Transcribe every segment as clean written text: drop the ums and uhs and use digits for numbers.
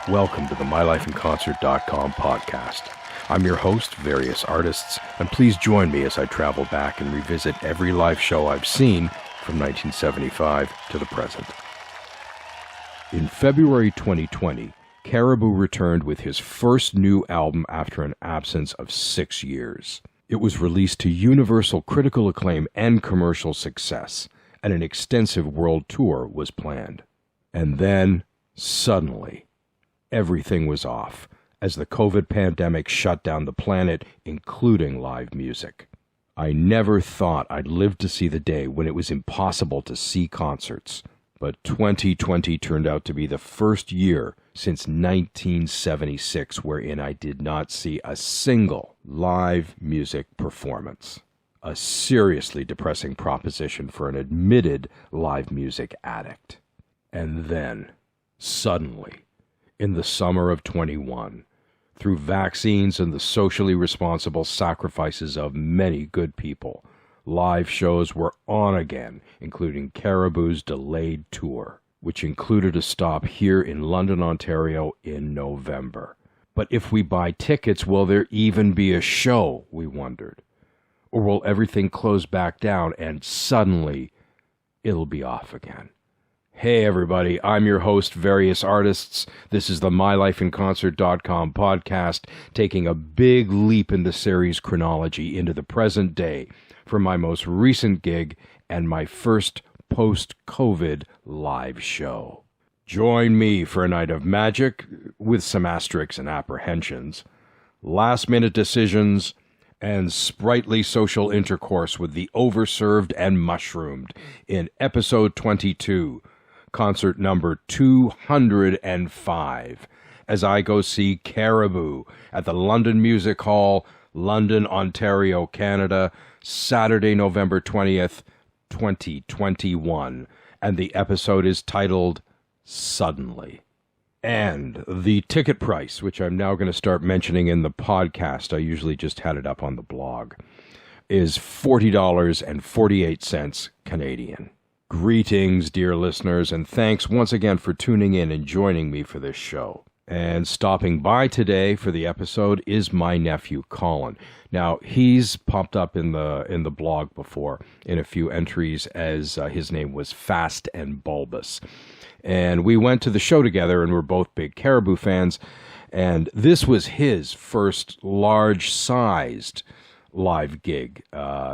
Welcome to the MyLifeInConcert.com podcast. I'm your host, Various Artists, and please join me as I travel back and revisit every live show I've seen from 1975 to the present. In February 2020, Caribou returned with his first new album after an absence of 6 years. It was released to universal critical acclaim and commercial success, and an extensive world tour was planned. And then, suddenly, everything was off as the COVID pandemic shut down the planet, including live music. I never thought I'd live to see the day when it was impossible to see concerts, but 2020 turned out to be the first year since 1976 wherein I did not see a single live music performance. A seriously depressing proposition for an admitted live music addict. And then, suddenly, in the summer of 21, through vaccines and the socially responsible sacrifices of many good people, live shows were on again, including Caribou's delayed tour, which included a stop here in London, Ontario in November. But if we buy tickets, will there even be a show, we wondered? Or will everything close back down and suddenly it'll be off again? Hey everybody, I'm your host, Various Artists. This is the MyLifeInConcert.com podcast, taking a big leap in the series chronology into the present day for my most recent gig and my first post-COVID live show. Join me for a night of magic, with some asterisks and apprehensions, last-minute decisions, and sprightly social intercourse with the overserved and mushroomed in episode 22, concert number 205, as I go see Caribou at the London Music Hall, London, Ontario, Canada, Saturday, November 20th, 2021, and the episode is titled Suddenly. And the ticket price, which I'm now going to start mentioning in the podcast, I usually just had it up on the blog, is $40.48 Canadian. Greetings, dear listeners, and thanks once again for tuning in and joining me for this show. And stopping by today for the episode is my nephew, Colin. Now, he's popped up in the blog before in a few entries as his name was Fast and Bulbous. And we went to the show together, and we're both big Caribou fans, and this was his first large-sized live gig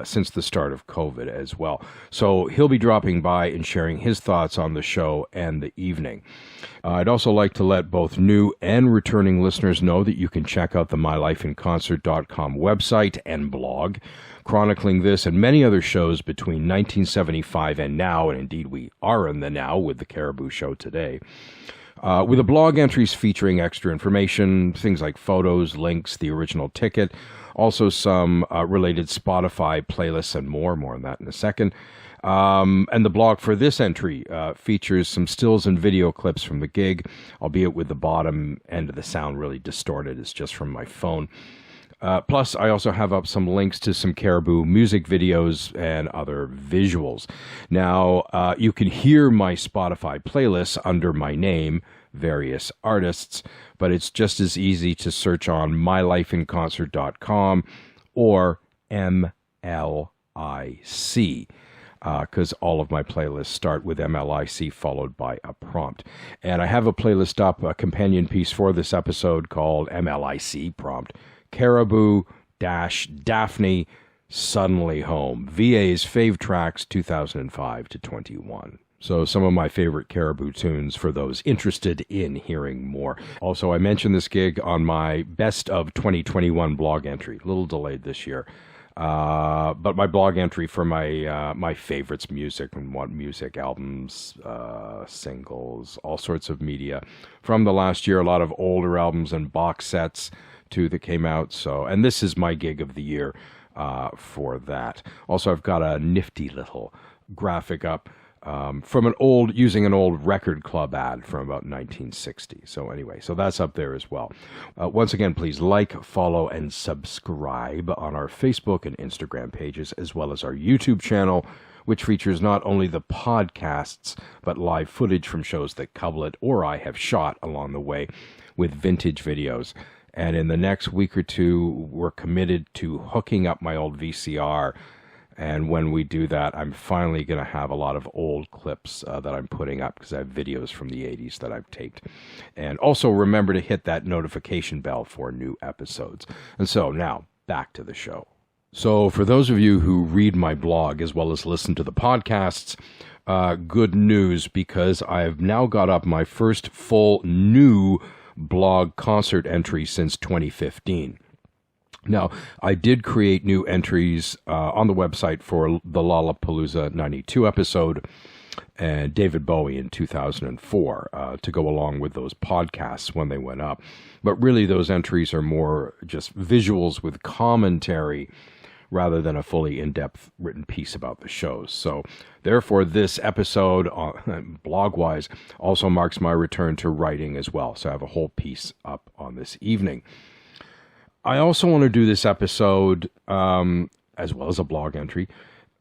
since the start of COVID as well. So he'll be dropping by and sharing his thoughts on the show and the evening. I'd also like to let both new and returning listeners know that you can check out the MyLifeInConcert.com website and blog, chronicling this and many other shows between 1975 and now, and indeed we are in the now with the Caribou show today. With the blog entries featuring extra information, things like photos, links, the original ticket, also some related Spotify playlists and more on that in a second. And the blog for this entry features some stills and video clips from the gig, albeit with the bottom end of the sound really distorted. It's just from my phone. Plus, I also have up some links to some Caribou music videos and other visuals. Now, you can hear my Spotify playlists under my name, Various Artists, but it's just as easy to search on MyLifeInConcert.com or MLIC, because all of my playlists start with MLIC followed by a prompt. And I have a playlist up, a companion piece for this episode called MLIC prompt, Caribou-Daphne Suddenly Home, VA's Fave Tracks 2005 to 21. So some of my favorite Caribou tunes for those interested in hearing more. Also, I mentioned this gig on my Best of 2021 blog entry. A little delayed this year. But my blog entry for my favorites, music and what music, albums, singles, all sorts of media from the last year. A lot of older albums and box sets too that came out. So, and this is my gig of the year for that. Also, I've got a nifty little graphic up from using an old record club ad from about 1960. So anyway, so that's up there as well. Once again, please like, follow, and subscribe on our Facebook and Instagram pages, as well as our YouTube channel, which features not only the podcasts, but live footage from shows that Covelet or I have shot along the way, with vintage videos. And in the next week or two, we're committed to hooking up my old VCR. And when we do that, I'm finally going to have a lot of old clips that I'm putting up because I have videos from the 80s that I've taped. And also remember to hit that notification bell for new episodes. And so now, back to the show. So for those of you who read my blog as well as listen to the podcasts, good news, because I've now got up my first full new blog concert entry since 2015. Now, I did create new entries on the website for the Lollapalooza 92 episode and David Bowie in 2004 to go along with those podcasts when they went up. But really, those entries are more just visuals with commentary rather than a fully in-depth written piece about the shows. So, therefore, this episode, blog-wise, also marks my return to writing as well. So I have a whole piece up on this evening. I also want to do this episode, as well as a blog entry,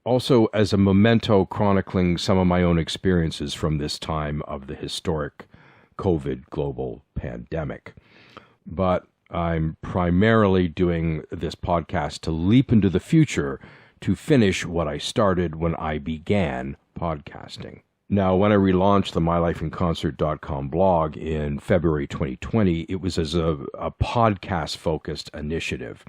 also as a memento chronicling some of my own experiences from this time of the historic COVID global pandemic. But I'm primarily doing this podcast to leap into the future to finish what I started when I began podcasting. Now, when I relaunched the mylifeinconcert.com blog in February 2020, it was as a podcast-focused initiative.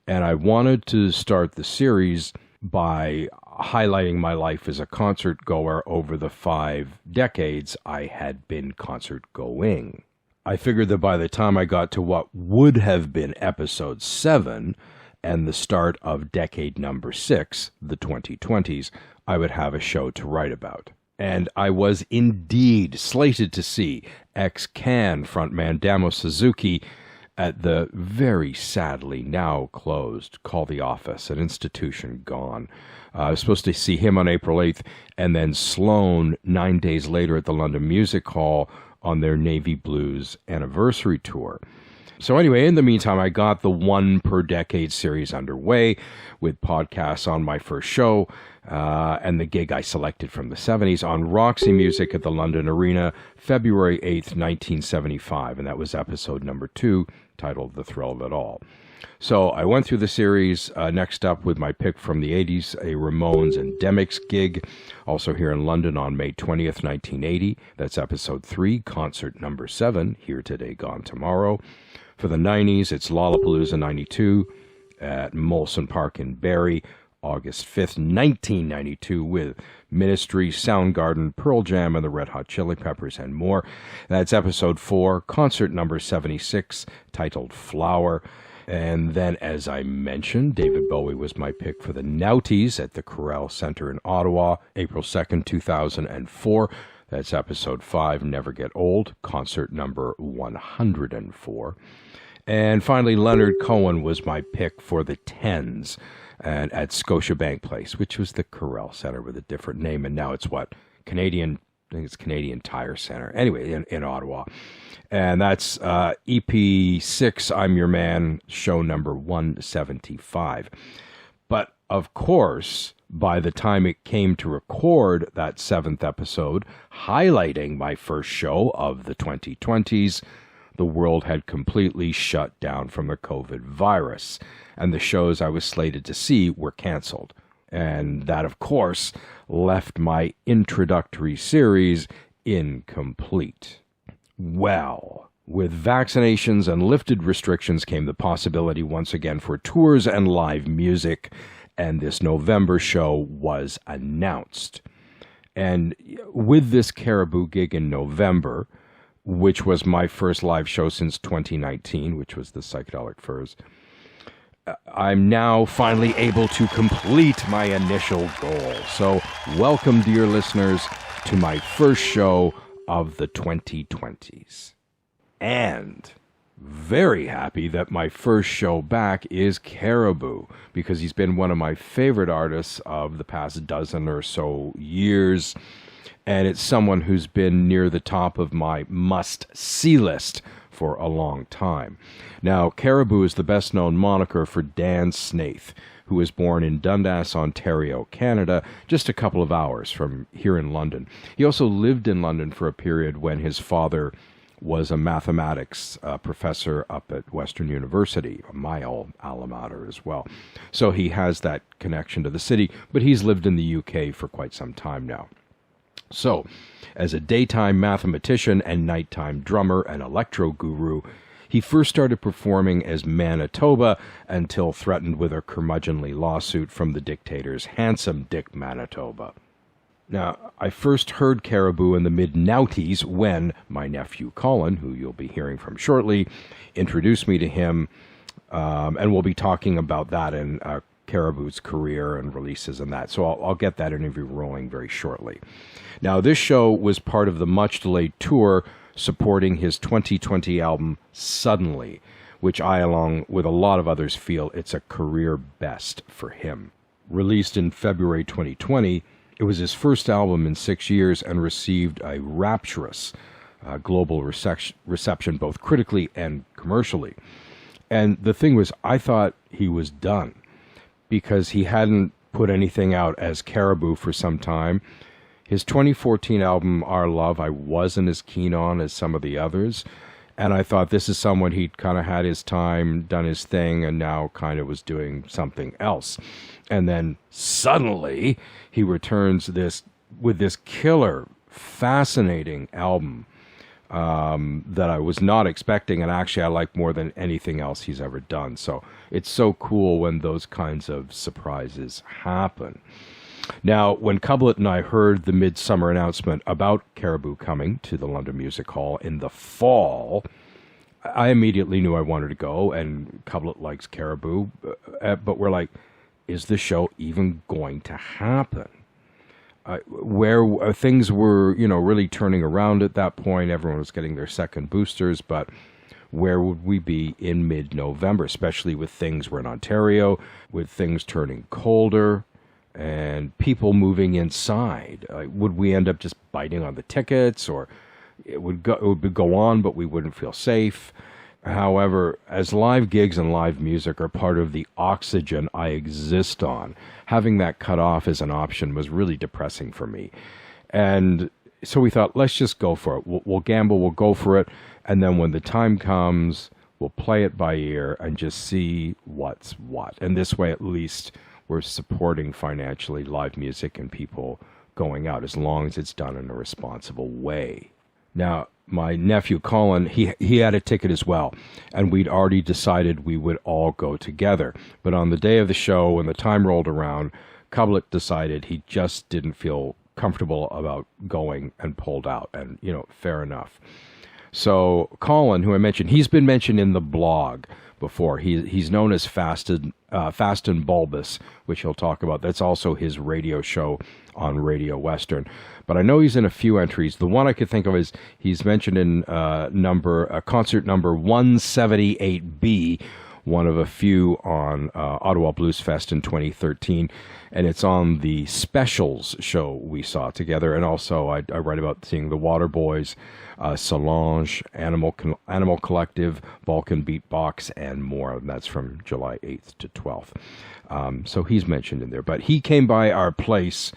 And I wanted to start the series by highlighting my life as a concert goer over the 5 decades I had been concert going. I figured that by the time I got to what would have been episode 7 and the start of decade number 6, the 2020s, I would have a show to write about. And I was indeed slated to see ex-Can frontman Damo Suzuki at the very sadly now closed Call the Office, an institution gone. I was supposed to see him on April 8th, and then Sloan 9 days later at the London Music Hall on their Navy Blues anniversary tour. So anyway, in the meantime, I got the One Per Decade series underway with podcasts on my first show and the gig I selected from the 70s on Roxy Music at the London Arena, February 8th, 1975. And that was episode number 2, titled The Thrill of It All. So I went through the series, next up with my pick from the 80s, a Ramones and Demix gig, also here in London on May 20th, 1980. That's episode 3, concert number 7, Here Today, Gone Tomorrow. For the 90s, it's Lollapalooza 92 at Molson Park in Barrie, August 5th, 1992, with Ministry, Soundgarden, Pearl Jam, and the Red Hot Chili Peppers, and more. That's episode 4, concert number 76, titled Flower. And then, as I mentioned, David Bowie was my pick for the Naughties at the Corral Center in Ottawa, April 2nd, 2004. That's episode 5, Never Get Old, concert number 104. And finally, Leonard Cohen was my pick for the Tens and at Scotiabank Place, which was the Corral Center with a different name. And now it's Canadian Tire Center. Anyway, in Ottawa. And that's EP6, I'm Your Man, show number 175. But, of course, by the time it came to record that 7th episode, highlighting my first show of the 2020s, the world had completely shut down from the COVID virus, and the shows I was slated to see were canceled. And that, of course, left my introductory series incomplete. Well, with vaccinations and lifted restrictions came the possibility once again for tours and live music, and this November show was announced. And with this Caribou gig in November, which was my first live show since 2019, which was the Psychedelic Furs, I'm now finally able to complete my initial goal. So welcome, dear listeners, to my first show of the 2020s. And very happy that my first show back is Caribou, because he's been one of my favorite artists of the past dozen or so years. And it's someone who's been near the top of my must-see list for a long time. Now, Caribou is the best-known moniker for Dan Snaith, who was born in Dundas, Ontario, Canada, just a couple of hours from here in London. He also lived in London for a period when his father was a mathematics professor up at Western University, my old alma mater as well. So he has that connection to the city, but he's lived in the UK for quite some time now. So, as a daytime mathematician and nighttime drummer and electro guru, he first started performing as Manitoba until threatened with a curmudgeonly lawsuit from the dictator's handsome Dick Manitoba. Now, I first heard Caribou in the mid-noughties when my nephew Colin, who you'll be hearing from shortly, introduced me to him, and we'll be talking about that in Caribou's career and releases and that. So I'll get that interview rolling very shortly. Now, this show was part of the much-delayed tour supporting his 2020 album, Suddenly, which I, along with a lot of others, feel it's a career best for him. Released in February 2020, it was his first album in 6 years and received a rapturous global reception, both critically and commercially. And the thing was, I thought he was done because he hadn't put anything out as Caribou for some time. His 2014 album, Our Love, I wasn't as keen on as some of the others. And I thought this is someone he'd kind of had his time, done his thing, and now kind of was doing something else. And then suddenly he returns with this killer, fascinating album that I was not expecting, and actually I like more than anything else he's ever done. So it's so cool when those kinds of surprises happen. Now, when Cublet and I heard the midsummer announcement about Caribou coming to the London Music Hall in the fall, I immediately knew I wanted to go, and Cublet likes Caribou, but we're like, is the show even going to happen? Where things were, really turning around at that point, everyone was getting their second boosters, but where would we be in mid-November, especially with things we're in Ontario, with things turning colder, and people moving inside? Would we end up just biting on the tickets, or it would go on, but we wouldn't feel safe? However, as live gigs and live music are part of the oxygen I exist on, having that cut off as an option was really depressing for me. And so we thought, let's just go for it. We'll gamble, we'll go for it, and then when the time comes, we'll play it by ear and just see what's what. And this way, at least, we're supporting financially live music and people going out, as long as it's done in a responsible way. Now, my nephew Colin, he had a ticket as well, and we'd already decided we would all go together. But on the day of the show, when the time rolled around, Cublet decided he just didn't feel comfortable about going and pulled out, and, fair enough. So Colin, who I mentioned, he's been mentioned in the blog before. He's known as Fast and Bulbous, which he'll talk about. That's also his radio show on Radio Western. But I know he's in a few entries. The one I could think of is he's mentioned in concert number 178B, one of a few on Ottawa Blues Fest in 2013. And it's on the Specials show we saw together. And also I write about seeing the Waterboys, Solange, Animal Collective, Balkan Beatbox, and more. And that's from July 8th to 12th. So he's mentioned in there. But he came by our place,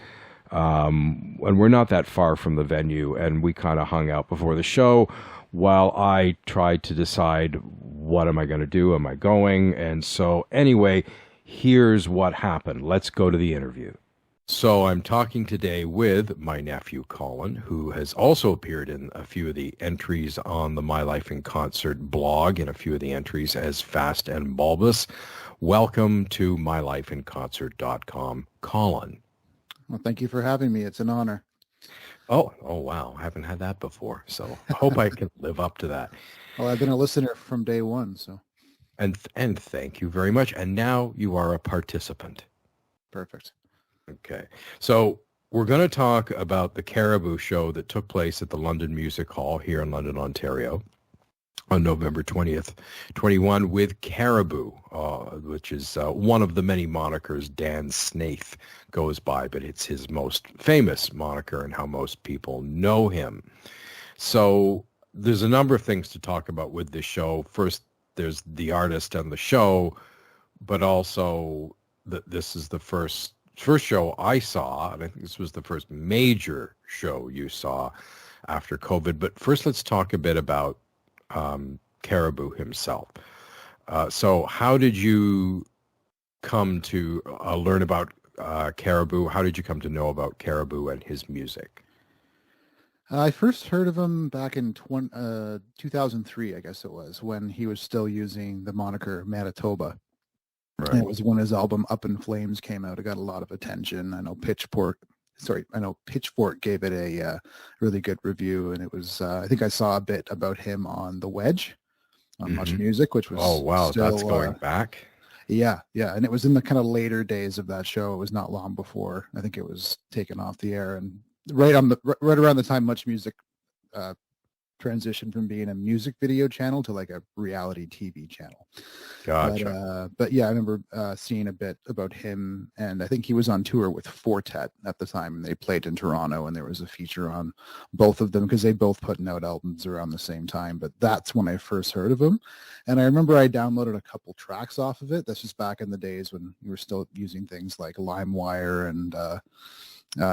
and we're not that far from the venue, and we kind of hung out before the show while I tried to decide, what am I going to do? Am I going? And so anyway, here's what happened. Let's go to the interview. So I'm talking today with my nephew Colin, who has also appeared in a few of the entries on the My Life in Concert blog, and a few of the entries as Fast and Bulbous. Welcome to mylifeinconcert.com, Colin. Well, thank you for having me. It's an honor. Oh, wow. I haven't had that before, so I hope I can live up to that. Well, I've been a listener from day one, so. And thank you very much. And now you are a participant. Perfect. Okay. So we're going to talk about the Caribou show that took place at the London Music Hall here in London, Ontario on November 20th, 21 with Caribou, which is one of the many monikers Dan Snaith goes by, but it's his most famous moniker and how most people know him. So there's a number of things to talk about with this show. First, there's the artist and the show, but also this is the first show I saw, and I think this was the first major show you saw after COVID. But first, let's talk a bit about Caribou himself. So how did you come to learn about Caribou? How did you come to know about Caribou and his music? I first heard of him back in 2003, I guess it was, when he was still using the moniker Manitoba. Right. And it was when his album Up in Flames came out. It got a lot of attention. I know Pitchfork gave it a really good review, and it was, I think I saw a bit about him on The Wedge on Much Music, which was that's going back. Yeah, and it was in the kind of later days of that show. It was not long before I think it was taken off the air, and right around the time Much Music transitioned from being a music video channel to like a reality TV channel. Gotcha. But yeah, I remember seeing a bit about him, and I think he was on tour with Fortet at the time, and they played in Toronto, and there was a feature on both of them because they both putting out albums around the same time. But that's when I first heard of him, and I remember I downloaded a couple tracks off of it. That's just back in the days when you were still using things like LimeWire, and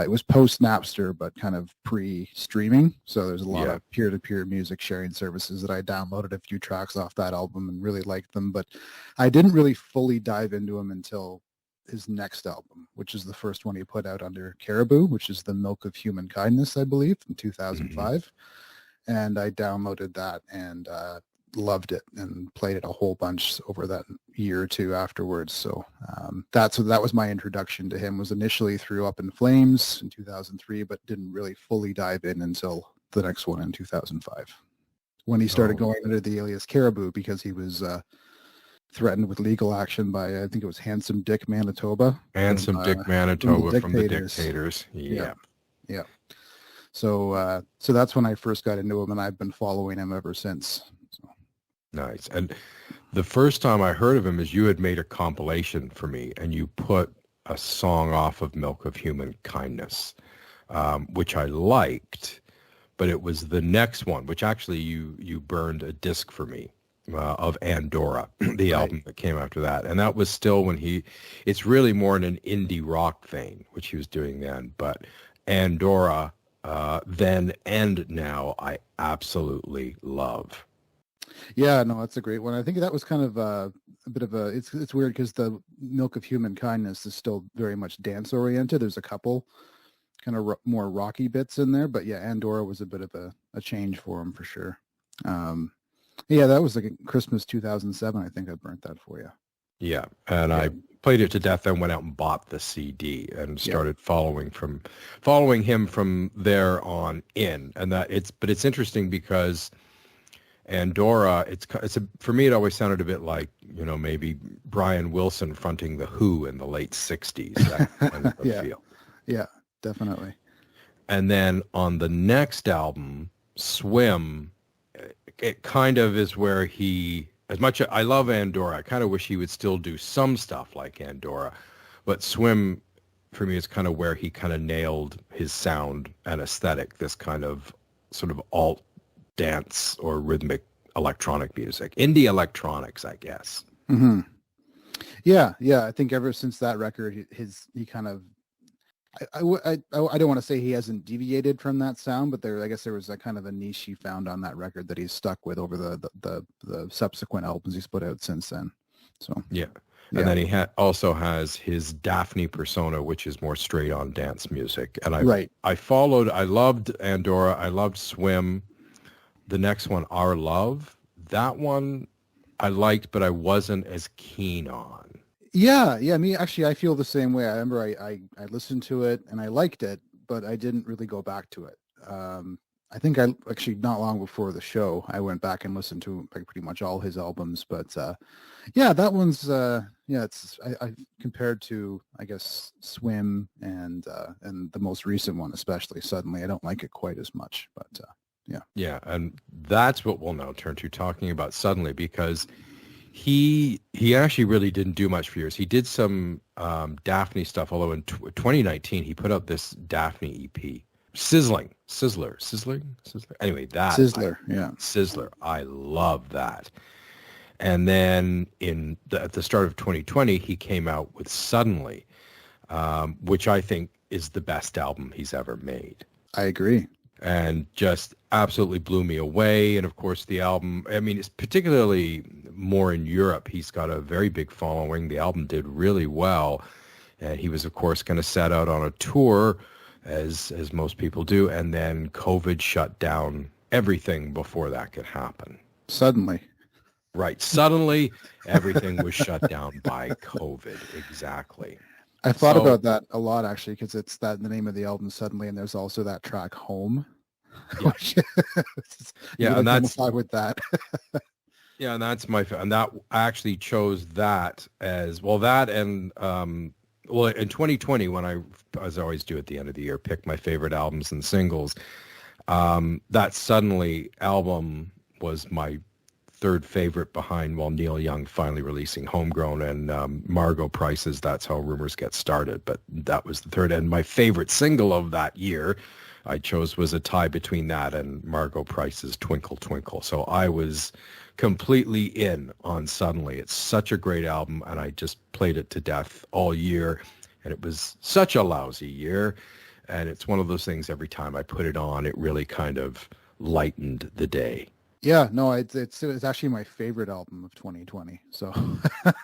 it was post Napster, but kind of pre-streaming. So there's a lot of peer-to-peer music sharing services that I downloaded a few tracks off that album and really liked them. But I didn't really fully dive into him until his next album, which is the first one he put out under Caribou, which is The Milk of Human Kindness, I believe, in 2005. And I downloaded that and loved it and played it a whole bunch over that year or two afterwards. So that was my introduction to him, was initially through Up in Flames in 2003, but didn't really fully dive in until the next one in 2005 when he started going under the alias Caribou, because he was threatened with legal action by, I think it was Handsome Dick Manitoba. Dick Manitoba from the Dictators. Yeah. So that's when I first got into him, and I've been following him ever since. Nice. And the first time I heard of him is you had made a compilation for me, and you put a song off of Milk of Human Kindness, which I liked, but it was the next one, which actually you burned a disc for me of Andorra, the album that came after that. And that was still when it's really more in an indie rock vein, which he was doing then. But Andorra, then and now, I absolutely love. Yeah, no, that's a great one. I think that was kind of a bit of it's weird because the Milk of Human Kindness is still very much dance oriented. There's a couple kind of more rocky bits in there, but yeah, Andorra was a bit of a change for him for sure. Yeah, that was like Christmas 2007. I think I burnt that for you. Yeah, and I played it to death, then went out and bought the CD and started following him from there on in. And but it's interesting because Andorra, for me, it always sounded a bit like, maybe Brian Wilson fronting The Who in the late 60s. That kind of feel. Yeah, definitely. And then on the next album, Swim, it kind of is where as much as I love Andorra, I kind of wish he would still do some stuff like Andorra. But Swim, for me, is kind of where he kind of nailed his sound and aesthetic, this kind of sort of alt dance or rhythmic electronic music, indie electronics, I guess. Mm-hmm. Yeah. I think ever since that record, he kind of, I don't want to say he hasn't deviated from that sound, but I guess there was a kind of a niche he found on that record that he's stuck with over the subsequent albums he's put out since then. So and then he also has his Daphne persona, which is more straight on dance music. And I loved Andorra, I loved Swim. The next one, Our Love, that one I liked, but I wasn't as keen on. Yeah. Me, actually, I feel the same way. I remember I listened to it and I liked it, but I didn't really go back to it. I think I actually, not long before the show, I went back and listened to like pretty much all his albums. But that one's I compared to, I guess, Swim and the most recent one, especially Suddenly, I don't like it quite as much. But Yeah, and that's what we'll now turn to, talking about Suddenly, because he actually really didn't do much for years. He did some Daphne stuff, although in 2019 he put out this Daphne EP. Sizzler. Anyway, Sizzler. I love that. And then at the start of 2020, he came out with Suddenly, which I think is the best album he's ever made. I agree. and just absolutely blew me away. And of course, the album, I mean, it's particularly more in Europe. He's got a very big following. The album did really well. And he was, of course, going to set out on a tour, as most people do. And then COVID shut down everything before that could happen. Suddenly. Right. Suddenly, everything was shut down by COVID. Exactly. I thought about that a lot, actually, because it's that the name of the album, Suddenly, and there's also that track, Home. Yeah, yeah, and that's with that. yeah, and that's and that I actually chose that as well. That and well, in 2020, when I, as I always do at the end of the year, pick my favorite albums and singles. That Suddenly album was my third favorite behind, well, Neil Young finally releasing Homegrown and Margot Price's That's How Rumors Get Started. But that was the third. And my favorite single of that year I chose was a tie between that and Margot Price's Twinkle Twinkle. So I was completely in on Suddenly. It's such a great album, and I just played it to death all year. And it was such a lousy year. And it's one of those things, every time I put it on, it really kind of lightened the day. Yeah, no, it's actually my favorite album of 2020. So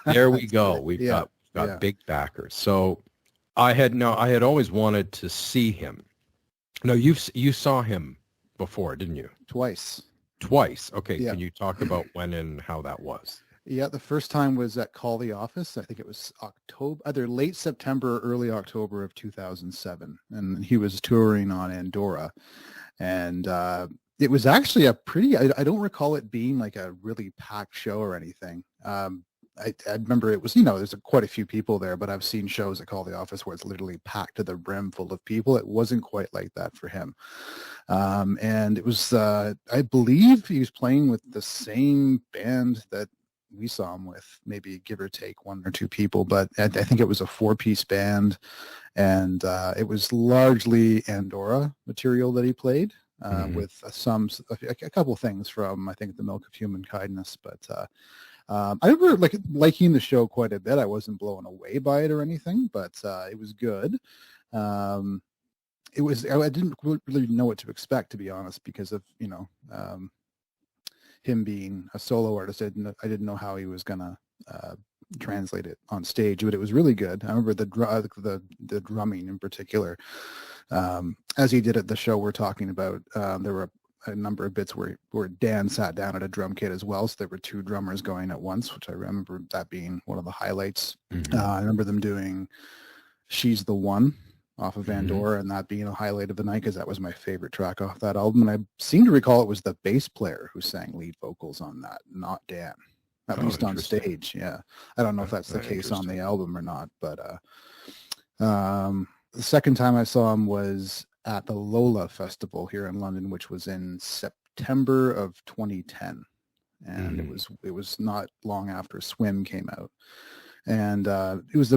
there we go. We've got big backers. So I had always wanted to see him. No, you saw him before, didn't you? Twice. Okay. Yeah. Can you talk about when and how that was? Yeah, the first time was at Call the Office. I think it was October, either late September or early October of 2007. And he was touring on Andorra. And it was actually a pretty, I don't recall it being like a really packed show or anything. I remember it was, there's quite a few people there, but I've seen shows at Call the Office where it's literally packed to the brim full of people. It wasn't quite like that for him. And it was, I believe he was playing with the same band that we saw him with, maybe give or take one or two people, but I think it was a 4-piece band, and it was largely Andorra material that he played, with a couple things from, I think, The Milk of Human Kindness, but I remember liking the show quite a bit. I wasn't blown away by it or anything, but it was good. I didn't really know what to expect, to be honest, because of him being a solo artist. I didn't know how he was gonna translate it on stage, but it was really good. I remember the drumming in particular, as he did at the show we're talking about. There were a number of bits where Dan sat down at a drum kit as well, so there were two drummers going at once, which I remember that being one of the highlights. Mm-hmm. I remember them doing She's the One off of Andorra, and that being a highlight of the night, because that was my favorite track off that album. And I seem to recall it was the bass player who sang lead vocals on that, not Dan, at least on stage. Yeah, I don't know if that's the case on the album or not, but the second time I saw him was at the Lola Festival here in London, which was in September of 2010, and it was not long after Swim came out, and it was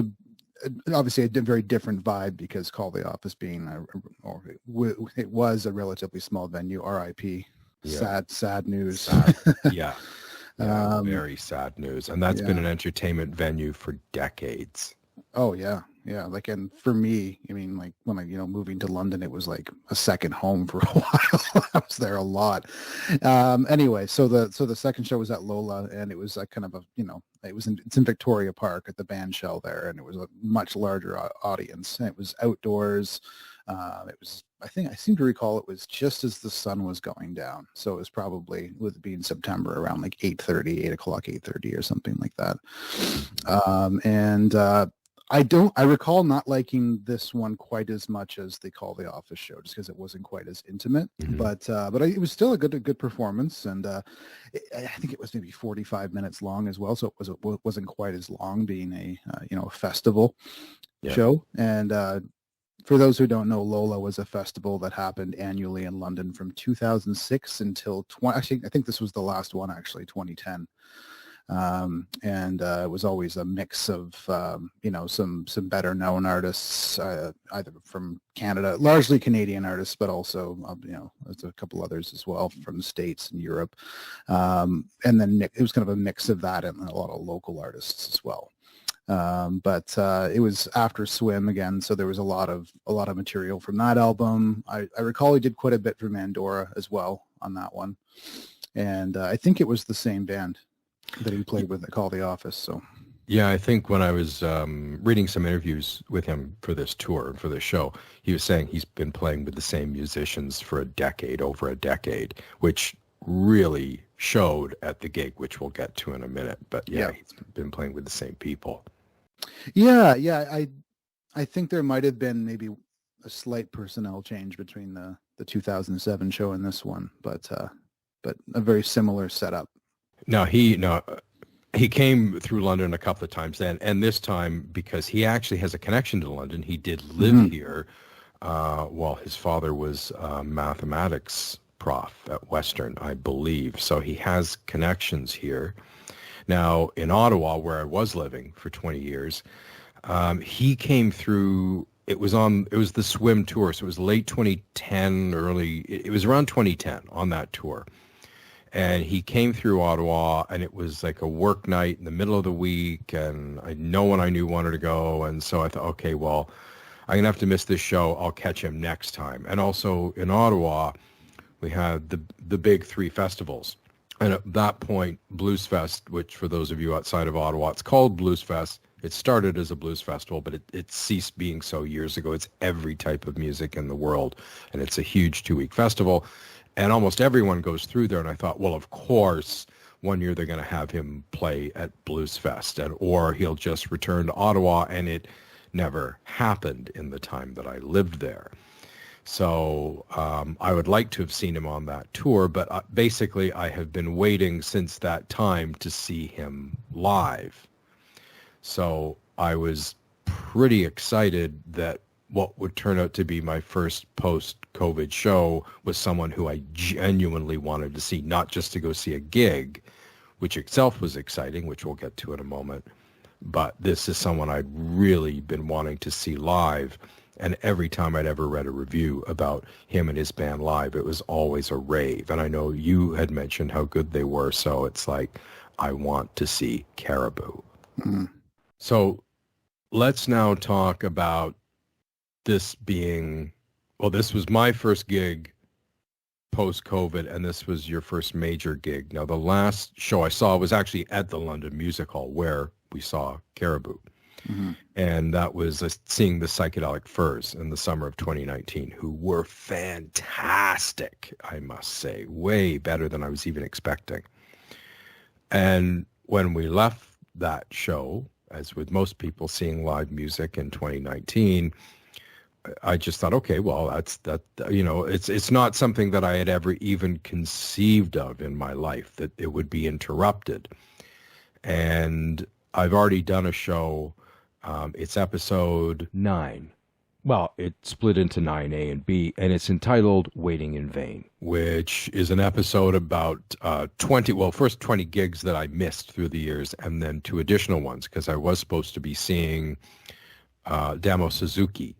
obviously a very different vibe, because Call the Office being it was a relatively small venue. R.I.P. Yeah. Sad news. Yeah. Very sad news, and that's been an entertainment venue for decades. Oh yeah. And for me, I mean, like when I moving to London, it was like a second home for a while. I was there a lot. Anyway, so the second show was at Lola, and it was like kind of it's in Victoria Park at the band shell there, and it was a much larger audience, and it was outdoors. It was, I seem to recall it was just as the sun was going down, so it was probably, with it being September, around like 8:30 or something like that. I recall not liking this one quite as much as the Call the Office show, just because it wasn't quite as intimate. Mm-hmm. But it was still a good performance, and I think it was maybe 45 minutes long as well, so it wasn't quite as long, being a festival show. And for those who don't know, Lola was a festival that happened annually in London from 2006 until actually, I think this was the last one, actually, 2010. And it was always a mix of some better known artists, either from Canada, largely Canadian artists, but also there's a couple others as well from the States and Europe, and then it was kind of a mix of that and a lot of local artists as well. But it was after Swim again, so there was a lot of material from that album. I recall he did quite a bit for Mandora as well on that one, and I think it was the same band that he played with that called The Office. So Yeah, I think when I was reading some interviews with him for this tour, for this show, he was saying he's been playing with the same musicians for over a decade, which really showed at the gig, which we'll get to in a minute. But yeah, he's been playing with the same people. Yeah. I think there might have been maybe a slight personnel change between the 2007 show and this one, but a very similar setup. Now he came through London a couple of times then, and this time because he actually has a connection to London. He did live here while his father was a mathematics prof at Western, I believe. So he has connections here. Now in Ottawa, where I was living for 20 years, he came through. It was the Swim tour, so it was late 2010, it was around 2010 on that tour. And he came through Ottawa, and it was like a work night in the middle of the week, and no one I knew wanted to go. And so I thought, okay, well, I'm going to have to miss this show. I'll catch him next time. And also in Ottawa, we had the big three festivals. And at that point, Blues Fest, which for those of you outside of Ottawa, it's called Blues Fest. It started as a blues festival, but it ceased being so years ago. It's every type of music in the world, and it's a huge 2-week festival. And almost everyone goes through there. And I thought, well, of course, one year they're going to have him play at Blues Fest, or he'll just return to Ottawa. And it never happened in the time that I lived there. So I would like to have seen him on that tour. But basically, I have been waiting since that time to see him live. So I was pretty excited that what would turn out to be my first post-COVID show was someone who I genuinely wanted to see, not just to go see a gig, which itself was exciting, which we'll get to in a moment. But this is someone I'd really been wanting to see live. And every time I'd ever read a review about him and his band live, it was always a rave. And I know you had mentioned how good they were, so it's like, I want to see Caribou. Mm-hmm. So let's now talk about this being, well, this was my first gig post-COVID, and this was your first major gig. Now, the last show I saw was actually at the London Music Hall, where we saw Caribou. Mm-hmm. And that was seeing the Psychedelic Furs in the summer of 2019, who were fantastic, I must say, way better than I was even expecting. And when we left that show, as with most people seeing live music in 2019, I just thought, okay, well, it's not something that I had ever even conceived of in my life, that it would be interrupted. And I've already done a show. It's episode 9. Well, it split into 9A and B, and it's entitled Waiting in Vain, which is an episode about 20 gigs that I missed through the years, and then 2 additional ones, because I was supposed to be seeing Damo Suzuki,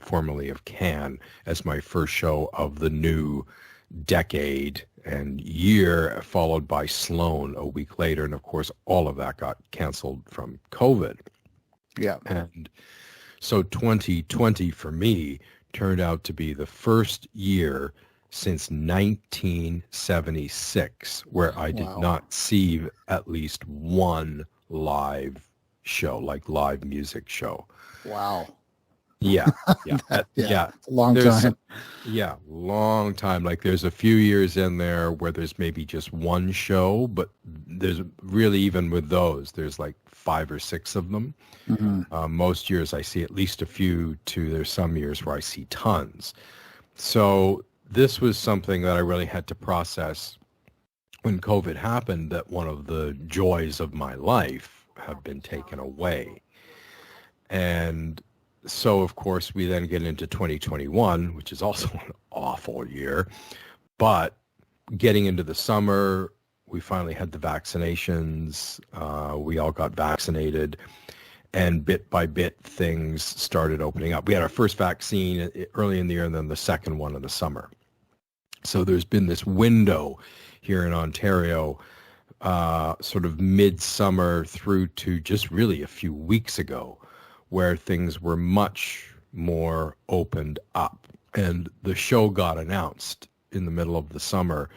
formerly of Can, as my first show of the new decade and year, followed by Sloan a week later. And of course, all of that got canceled from COVID. Yeah. And so 2020 for me turned out to be the first year since 1976 where I did not see at least one live show, like live music show. Wow. Yeah. Yeah. Long time. Long time. Like there's a few years in there where there's maybe just one show, but there's really, even with those, there's like 5 or 6 of them. Mm-hmm. Most years I see at least a few, there's some years where I see tons. So this was something that I really had to process when COVID happened, that one of the joys of my life have been taken away. And so, of course, we then get into 2021, which is also an awful year. But getting into the summer, we finally had the vaccinations. We all got vaccinated. And bit by bit, things started opening up. We had our first vaccine early in the year, and then the second one in the summer. So there's been this window here in Ontario sort of midsummer through to just really a few weeks ago, where things were much more opened up. And the show got announced in the middle of the summer,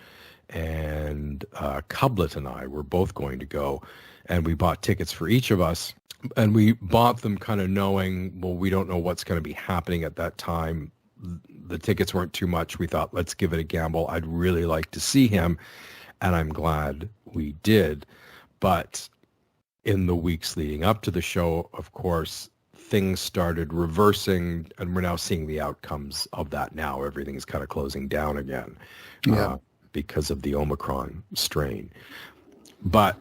and Cublet and I were both going to go, and we bought tickets for each of us. And we bought them kind of knowing, well, we don't know what's going to be happening at that time. The tickets weren't too much. We thought, let's give it a gamble. I'd really like to see him. And I'm glad we did. But in the weeks leading up to the show, of course, things started reversing, and we're now seeing the outcomes of that now. Everything is kind of closing down again because of the Omicron strain. But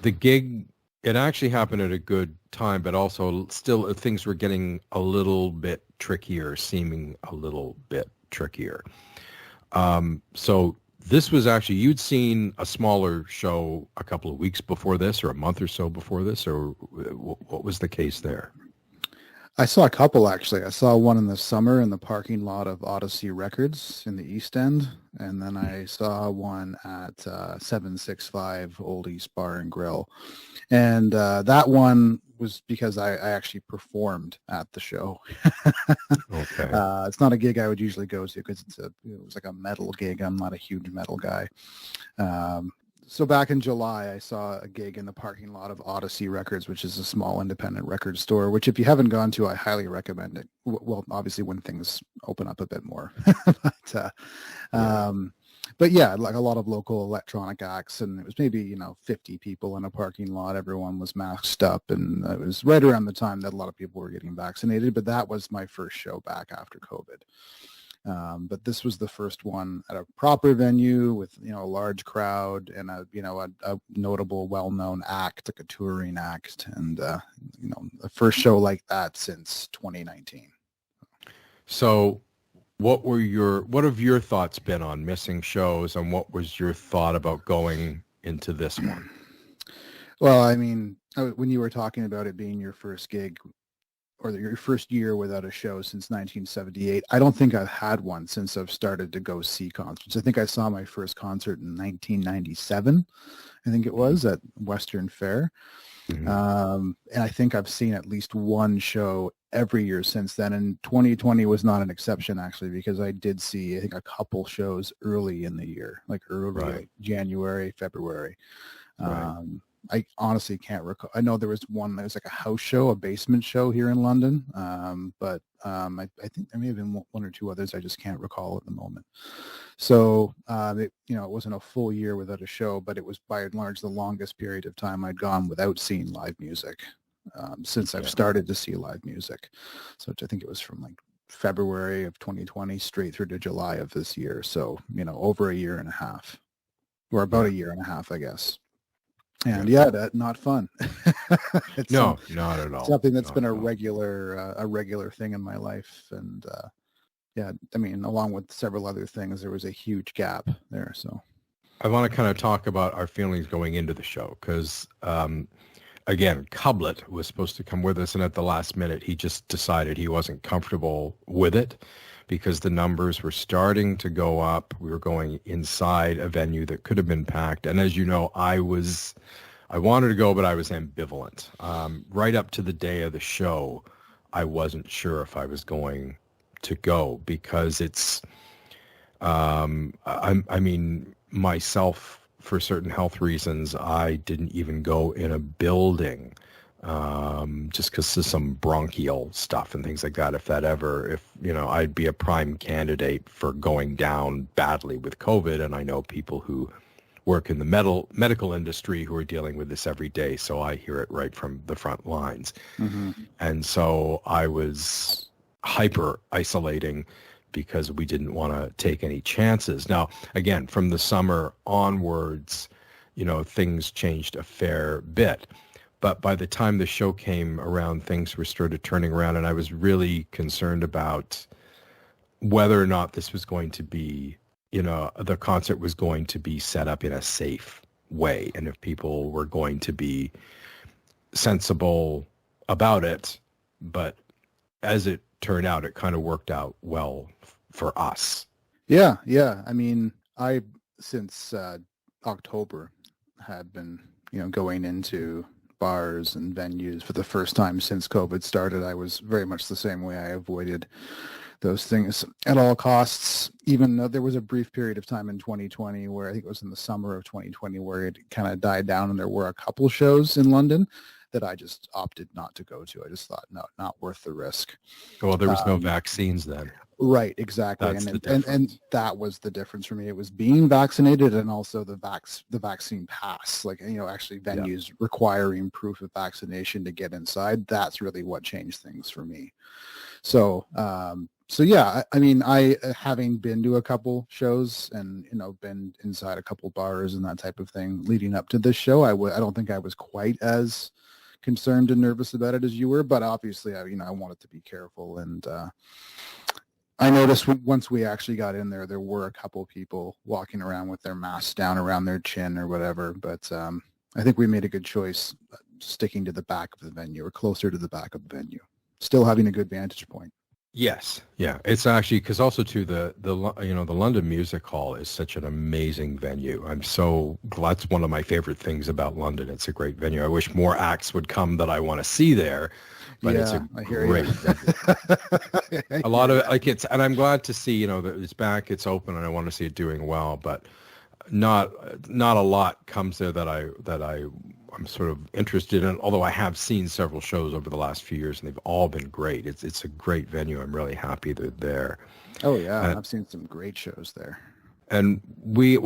the gig, it actually happened at a good time, but also still things were getting a little bit trickier, seeming a little bit trickier. So this was actually, you'd seen a smaller show a couple of weeks before this, or a month or so before this, or what was the case there? I saw a couple, actually. I saw one in the summer in the parking lot of Odyssey Records in the East End, and then I saw one at 765 Old East Bar and Grill. And that one was because I actually performed at the show. Okay. It's not a gig I would usually go to because it was like a metal gig. I'm not a huge metal guy. So back in July, I saw a gig in the parking lot of Odyssey Records, which is a small independent record store, which if you haven't gone to, I highly recommend it. Well, obviously when things open up a bit more. But yeah, like a lot of local electronic acts, and it was maybe, 50 people in a parking lot. Everyone was masked up, and it was right around the time that a lot of people were getting vaccinated, but that was my first show back after COVID. But this was the first one at a proper venue with, a large crowd and a notable, well-known act, like a touring act. And, the first show like that since 2019. So what have your thoughts been on missing shows, and what was your thought about going into this one? Well, I mean, when you were talking about it being your first gig, or your first year without a show since 1978. I don't think I've had one since I've started to go see concerts. I think I saw my first concert in 1997, I think it was, at Western Fair. Mm-hmm. And I think I've seen at least one show every year since then. And 2020 was not an exception, actually, because I did see, I think, a couple shows early in the year, like like January, February. Right. I honestly can't recall. I know there was one that was like a house show, a basement show here in London. But I think there may have been one or two others I just can't recall at the moment. So, it wasn't a full year without a show, but it was by and large the longest period of time I'd gone without seeing live music since I've started to see live music. So I think it was from like February of 2020 straight through to July of this year. So, over a year and a half, or about a year and a half, I guess. And that's not fun. Not at all. Something that's been a regular thing in my life. And I mean, along with several other things, there was a huge gap there. So I want to kind of talk about our feelings going into the show because, again, Cublet was supposed to come with us, and at the last minute, he just decided he wasn't comfortable with it because the numbers were starting to go up. We were going inside a venue that could have been packed. And as you know, I wanted to go, but I was ambivalent. Right up to the day of the show, I wasn't sure if I was going to go because it's, I mean, myself, for certain health reasons, I didn't even go in a building just because of some bronchial stuff and things like that. If I'd be a prime candidate for going down badly with COVID, and I know people who work in the medical industry who are dealing with this every day, so I hear it right from the front lines. Mm-hmm. And so I was hyper isolating because we didn't want to take any chances. Now, again, from the summer onwards, things changed a fair bit. But by the time the show came around, things were started turning around, and I was really concerned about whether or not this was going to be, the concert was going to be set up in a safe way, and if people were going to be sensible about it. But as it turned out, it kind of worked out well for us. Yeah. I mean, since October, had been, going into bars and venues for the first time since COVID started. I was very much the same way. I avoided those things at all costs, even though there was a brief period of time in 2020 where I think it was in the summer of 2020 where it kind of died down and there were a couple shows in London that I just opted not to go to. I just thought, no, not worth the risk. Well, there was no vaccines then. Right, exactly. That's and that was the difference for me. It was being vaccinated and also the vaccine pass, like, actually venues requiring proof of vaccination to get inside. That's really what changed things for me. So, yeah, I mean, I having been to a couple shows and, been inside a couple bars and that type of thing leading up to this show, I don't think I was quite as concerned and nervous about it as you were, but obviously I wanted to be careful. And, I noticed once we actually got in there, there were a couple people walking around with their masks down around their chin or whatever. But I think we made a good choice sticking to the back of the venue or closer to the back of the venue, still having a good vantage point. Yes. Yeah. It's actually because also too the London Music Hall is such an amazing venue. I'm so glad. It's one of my favorite things about London. It's a great venue. I wish more acts would come that I want to see there. But it's a great venue. A lot of and I'm glad to see, that it's back, it's open, and I want to see it doing well. But not a lot comes there that I'm sort of interested in. Although I have seen several shows over the last few years, and they've all been great. It's a great venue. I'm really happy they're there. Oh yeah, I've seen some great shows there. And we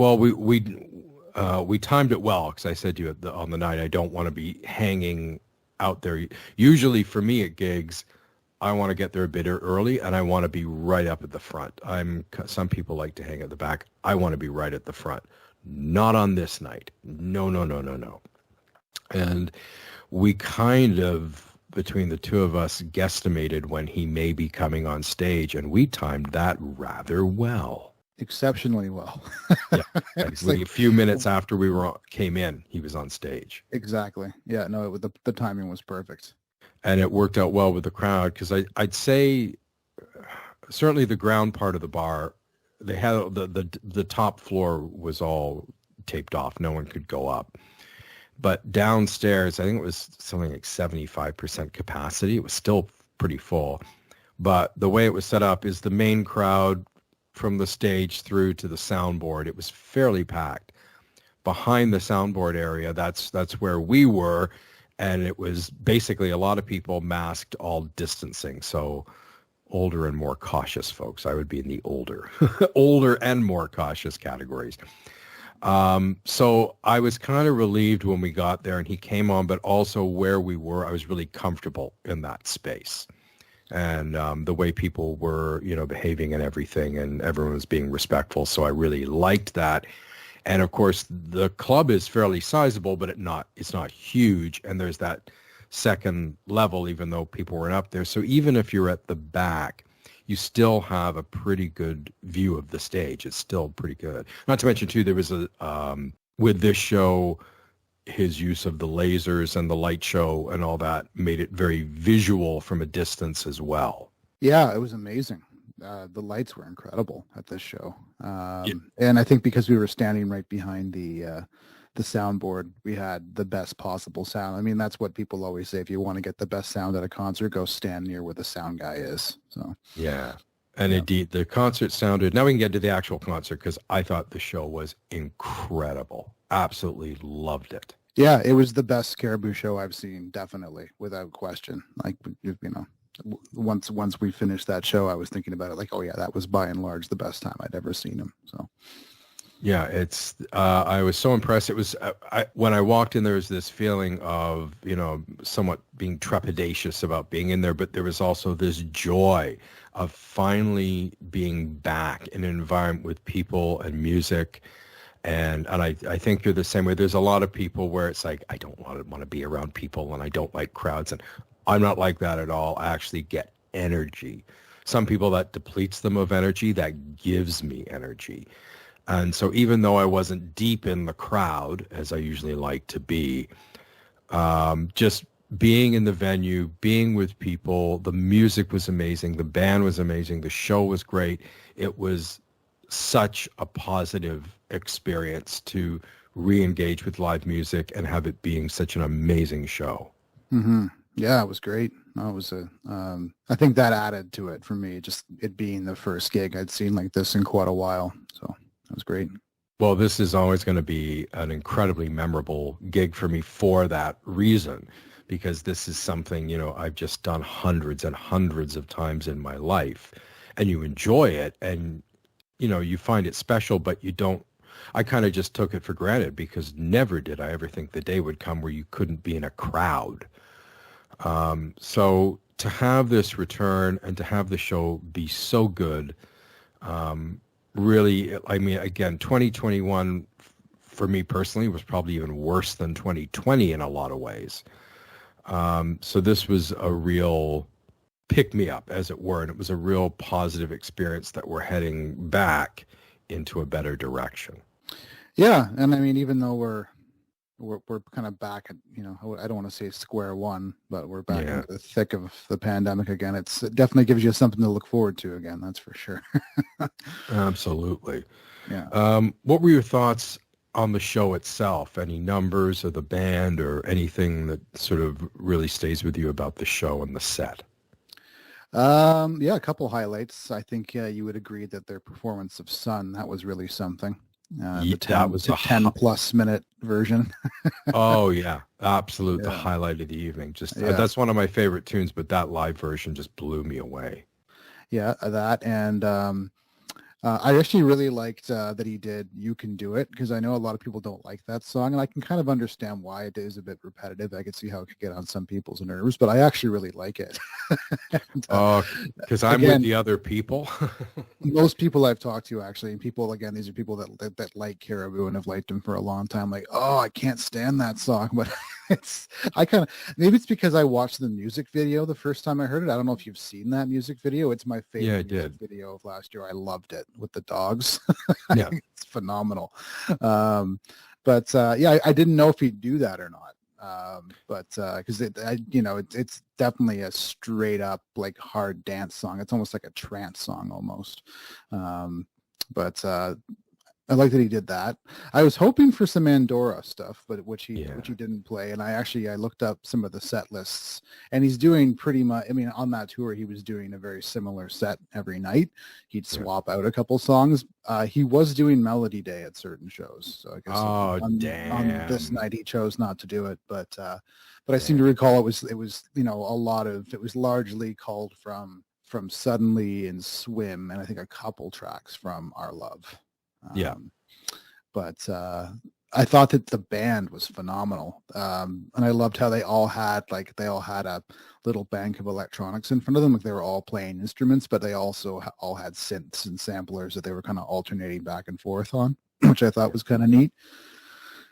timed it well because I said to you on the night I don't want to be hanging out there. Usually for me at gigs, I want to get there a bit early and I want to be right up at the front. Some people like to hang at the back. I want to be right at the front. Not on this night. No. And we kind of, between the two of us, guesstimated when he may be coming on stage, and we timed that rather well. Exceptionally well. Yeah, like a few minutes after we came in, he was on stage. Exactly. Yeah, no, the timing was perfect. And it worked out well with the crowd because I'd say certainly the ground part of the bar, they had the top floor was all taped off. No one could go up. But downstairs, I think it was something like 75% capacity. It was still pretty full. But the way it was set up is the main crowd from the stage through to the soundboard, it was fairly packed. Behind the soundboard area, that's where we were, and it was basically a lot of people masked, all distancing. So older and more cautious folks. I would be in the older and more cautious categories. So I was kind of relieved when we got there and he came on, but also where we were, I was really comfortable in that space. And the way people were, behaving and everything, and everyone was being respectful. So I really liked that. And of course, the club is fairly sizable, but it's not huge. And there's that second level, even though people weren't up there. So even if you're at the back, you still have a pretty good view of the stage. It's still pretty good. Not to mention, too, there was with this show, his use of the lasers and the light show and all that made it very visual from a distance as well. Yeah, it was amazing. The lights were incredible at this show. And I think because we were standing right behind the soundboard, we had the best possible sound. I mean, that's what people always say. If you want to get the best sound at a concert, go stand near where the sound guy is. So yeah. And indeed, the concert sounded, now we can get to the actual concert because I thought the show was incredible. Absolutely loved it. Yeah, it was the best Caribou show I've seen, definitely, without question. Like, once we finished that show, I was thinking about it like, oh yeah, that was by and large the best time I'd ever seen him. So yeah, it's I was so impressed. It was when I walked in, there was this feeling of, somewhat being trepidatious about being in there, but there was also this joy of finally being back in an environment with people and music. And I think you're the same way. There's a lot of people where it's like, I don't want to be around people and I don't like crowds. And I'm not like that at all. I actually get energy. Some people, that depletes them of energy, that gives me energy. And so even though I wasn't deep in the crowd, as I usually like to be, just being in the venue, being with people, the music was amazing. The band was amazing. The show was great. It was such a positive experience to re-engage with live music and have it being such an amazing show. Mm-hmm. Yeah, it was great. I think that added to it for me, just it being the first gig I'd seen like this in quite a while. So it was great. Well, this is always going to be an incredibly memorable gig for me for that reason, because this is something, I've just done hundreds and hundreds of times in my life, and you enjoy it and, you find it special, but you don't. I kind of just took it for granted because never did I ever think the day would come where you couldn't be in a crowd. So to have this return and to have the show be so good, really, I mean, again, 2021 for me personally was probably even worse than 2020 in a lot of ways. So this was a real pick-me-up, as it were, and it was a real positive experience that we're heading back into a better direction. Yeah, and I mean, even though we're kind of back at, I don't want to say square one, but we're back into the thick of the pandemic again. It definitely gives you something to look forward to again. That's for sure. Absolutely. Yeah. What were your thoughts on the show itself? Any numbers of the band or anything that sort of really stays with you about the show and the set? Yeah, a couple highlights. I think you would agree that their performance of Sun, that was really something. That was a 10 plus minute version. Oh yeah, absolute. The highlight of the evening. Just that's one of my favorite tunes, but that live version just blew me away. Yeah, that, and I actually really liked that he did "You Can Do It," because I know a lot of people don't like that song, and I can kind of understand why. It is a bit repetitive. I could see how it could get on some people's nerves, but I actually really like it. Because I'm with the other people. Most people I've talked to, actually, and people, again, these are people that like Caribou and have liked him for a long time. Like, oh, I can't stand that song, but maybe it's because I watched the music video the first time I heard it. I don't know if you've seen that music video. It's my favorite music video of last year. I loved it with the dogs. Yeah, it's phenomenal. I didn't know if he'd do that or not. Because it's definitely a straight up like hard dance song. It's almost like a trance song almost. I like that he did that. I was hoping for some Andorra stuff, but which he didn't play. And I looked up some of the set lists, and he's doing pretty much. I mean, on that tour, he was doing a very similar set every night. He'd swap out a couple songs. He was doing Melody Day at certain shows, so I guess on this night he chose not to do it. But I seem to recall it was a lot of it was largely called from Suddenly and Swim, and I think a couple tracks from Our Love. But I thought that the band was phenomenal, and I loved how they all had a little bank of electronics in front of them. Like they were all playing instruments, but they also all had synths and samplers that they were kind of alternating back and forth on, which I thought was kind of neat.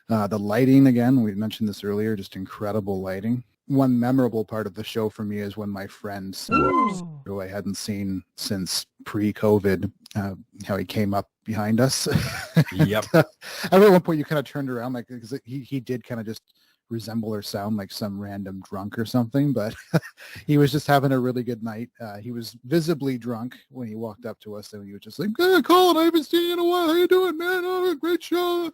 The lighting, again, we mentioned this earlier, just incredible lighting. One memorable part of the show for me is when my friend, who I hadn't seen since pre-COVID, how he came up behind us. Yep. At one point you kind of turned around, like, because he did kind of just resemble or sound like some random drunk or something, but he was just having a really good night. He was visibly drunk when he walked up to us, and he was just like, "Hey, Colin, I haven't seen you in a while. How you doing, man? Oh, great show."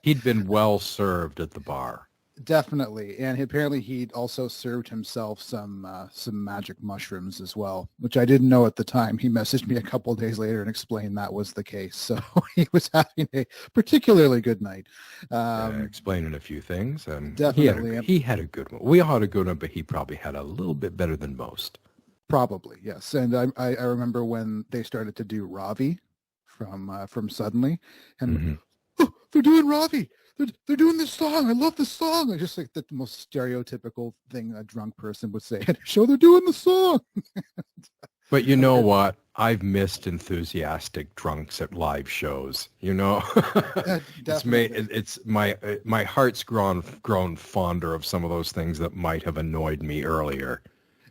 He'd been well served at the bar. Definitely, and apparently he'd also served himself some magic mushrooms as well, which I didn't know at the time. He messaged me a couple of days later and explained that was the case. So he was having a particularly good night. Explaining a few things. Definitely, he had a good one. We all had a good one, but he probably had a little bit better than most. Probably, yes. And I remember when they started to do Ravi from Suddenly, and they're doing Ravi. They're doing this song. I love this song. It's just like the most stereotypical thing a drunk person would say at a show. They're doing the song. But you know what? I've missed enthusiastic drunks at live shows. It's my heart's grown fonder of some of those things that might have annoyed me earlier.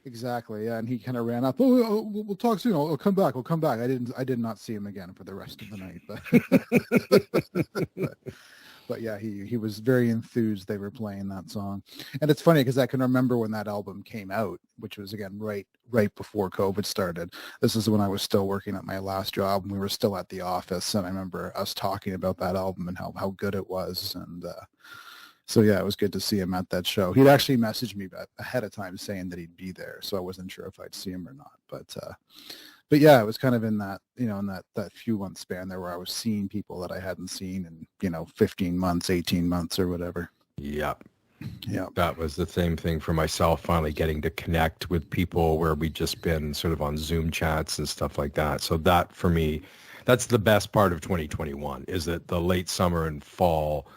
Exactly. Yeah, and he kind of ran up. Oh, we'll talk soon. I'll come back. We'll come back. I did not see him again for the rest of the night. But yeah, he was very enthused they were playing that song. And it's funny because I can remember when that album came out, which was again right before COVID started. This is when I was still working at my last job and we were still at the office, and I remember us talking about that album and how good it was. And so yeah, it was good to see him at that show. He'd actually messaged me ahead of time saying that he'd be there, so I wasn't sure if I'd see him or not. But yeah, it was kind of in that, in that few month span there where I was seeing people that I hadn't seen in 15 months, 18 months or whatever. Yep. Yeah. That was the same thing for myself, finally getting to connect with people where we'd just been sort of on Zoom chats and stuff like that. So that, for me, that's the best part of 2021, is that the late summer and fall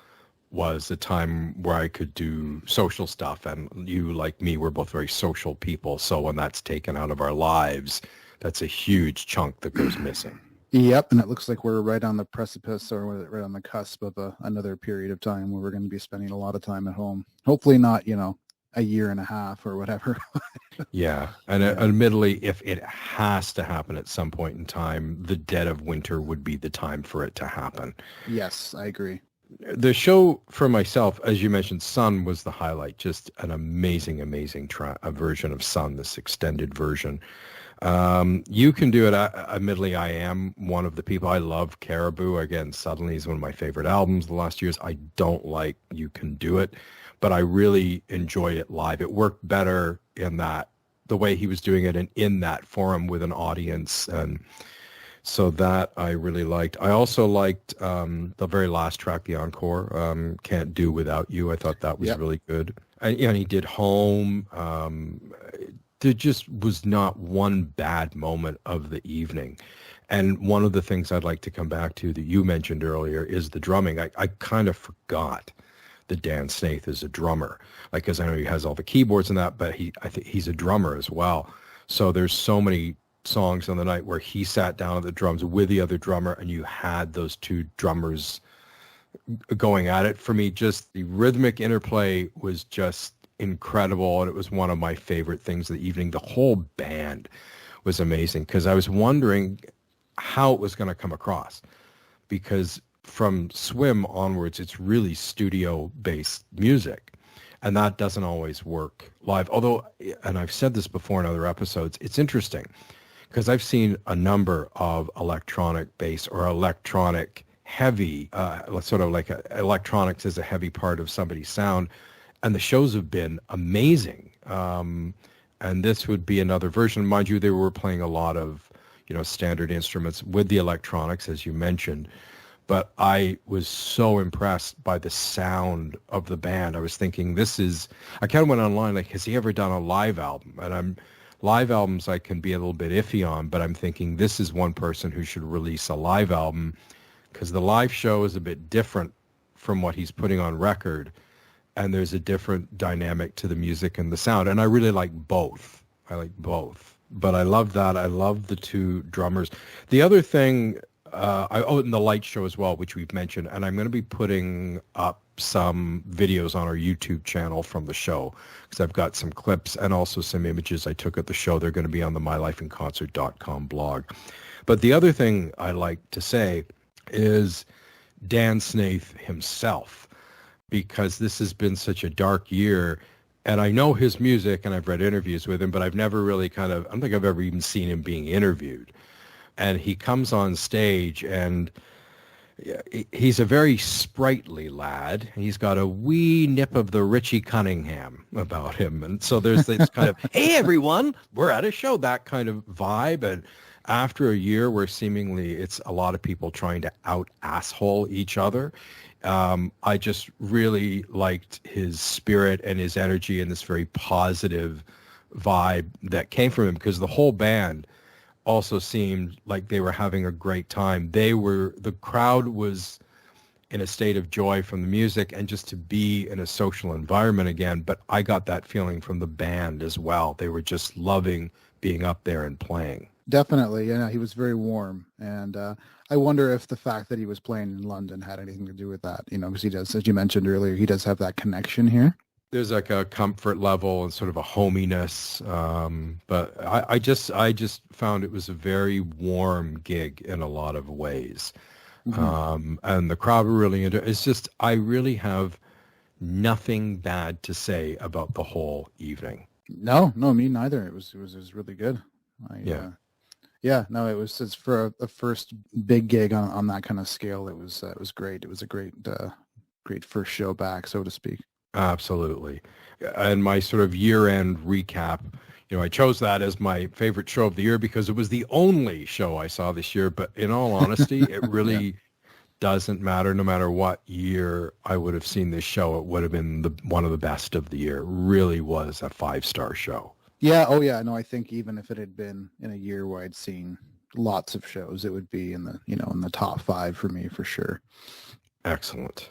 was a time where I could do social stuff. And you, like me, we're both very social people. So when that's taken out of our lives, that's a huge chunk that goes missing. Yep, and it looks like we're right on the precipice, or right on the cusp of another period of time where we're going to be spending a lot of time at home. Hopefully not, a year and a half or whatever. Yeah, and admittedly, if it has to happen at some point in time, the dead of winter would be the time for it to happen. Yes, I agree. The show for myself, as you mentioned, Sun was the highlight. Just an amazing a version of Sun, this extended version. You can do it. Admittedly, I am one of the people. I love Caribou. Again, Suddenly is one of my favorite albums the last years. I don't like You Can Do It, but I really enjoyed it live. It worked better in that, the way he was doing it, and in that forum with an audience. And so that I really liked. I also liked the very last track, the encore, Can't Do Without You. I thought that was really good. And he did Home. There just was not one bad moment of the evening. And one of the things I'd like to come back to that you mentioned earlier is the drumming. I kind of forgot that Dan Snaith is a drummer, because I know he has all the keyboards and that, but I think he's a drummer as well. So there's so many songs on the night where he sat down at the drums with the other drummer, and you had those two drummers going at it. For me, just the rhythmic interplay was just incredible, and it was one of my favorite things of the evening. The whole band was amazing, because I was wondering how it was going to come across, because from Swim onwards, it's really studio-based music, and that doesn't always work live. Although, and I've said this before in other episodes, it's interesting, because I've seen a number of electronic bass or electronic heavy, sort of like electronics as a heavy part of somebody's sound, and the shows have been amazing. And this would be another version. Mind you, they were playing a lot of, standard instruments with the electronics, as you mentioned. But I was so impressed by the sound of the band. I was thinking, I kind of went online, like, has he ever done a live album? And live albums I can be a little bit iffy on, but I'm thinking this is one person who should release a live album, because the live show is a bit different from what he's putting on record. And there's a different dynamic to the music and the sound. And I really like both. But I love that. I love the two drummers. The other thing, and the light show as well, which we've mentioned. And I'm going to be putting up some videos on our YouTube channel from the show, because I've got some clips and also some images I took at the show. They're going to be on the mylifeinconcert.com blog. But the other thing I like to say is Dan Snaith himself, because this has been such a dark year, and I know his music and I've read interviews with him, but I've never really I don't think I've ever even seen him being interviewed. And he comes on stage, and he's a very sprightly lad. He's got a wee nip of the Richie Cunningham about him. And so there's this kind of, hey, everyone, we're at a show, that kind of vibe. And after a year where seemingly it's a lot of people trying to out-asshole each other, I just really liked his spirit and his energy and this very positive vibe that came from him, because the whole band also seemed like they were having a great time. The crowd was in a state of joy from the music and just to be in a social environment again. But I got that feeling from the band as well. They were just loving being up there and playing. Definitely. He was very warm. And I wonder if the fact that he was playing in London had anything to do with that, because he does, as you mentioned earlier, he does have that connection here. There's like a comfort level and sort of a hominess. But I just found it was a very warm gig in a lot of ways. And the crowd were really into it. It's just, I really have nothing bad to say about the whole evening. No, me neither. It was really good. Yeah. No, it's for a first big gig on that kind of scale. It was great. It was a great first show back, so to speak. Absolutely. And my sort of year-end recap, I chose that as my favorite show of the year because it was the only show I saw this year. But in all honesty, it really doesn't matter. No matter what year I would have seen this show, it would have been one of the best of the year. It really was a 5-star show. Yeah. Oh, yeah. No, I think even if it had been in a year where I'd seen lots of shows, it would be in the top 5 for me for sure. Excellent.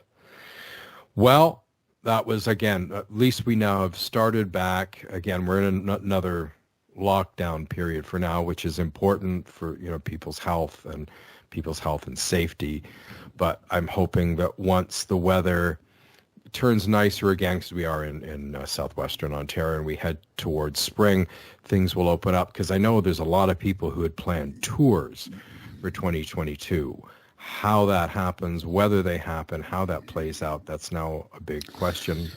Well, that was, again, at least we now have started back. Again, we're in another lockdown period for now, which is important for, people's health and safety. But I'm hoping that once the weather turns nicer again, because we are in southwestern Ontario and we head towards spring, things will open up. Because I know there's a lot of people who had planned tours for 2022. How that happens, whether they happen, how that plays out, that's now a big question.